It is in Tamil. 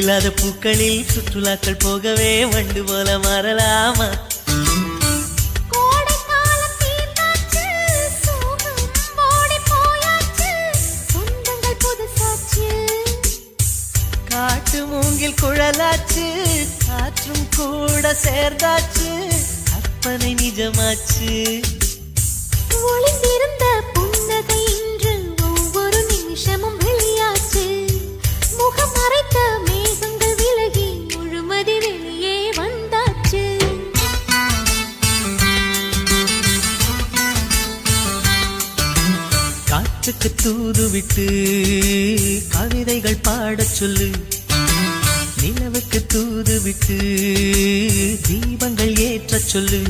இல்லாத பூக்களில் சுற்றுலாக்கள் போகவே வண்டு போல மாறலாமா? காட்டு மூங்கில் குழலாச்சு, காற்றும் கூட சேர்ந்தாச்சு, கற்பனை நிஜமாச்சு. ஒளிந்திருந்த புன்னகை இன்று ஒவ்வொரு நிமிஷமும் வெளியாச்சு. முகம் மறைத்த மேகங்கள் விலகி முழுமதி வெளியே வந்தாச்சு. காற்றுக்கு தூதுவிட்டு கவிதைகள் பாடச் சொல்லு, நிலவுக்கு தூதுவிட்டு தீபங்கள் ஏற்றச் சொல்லு.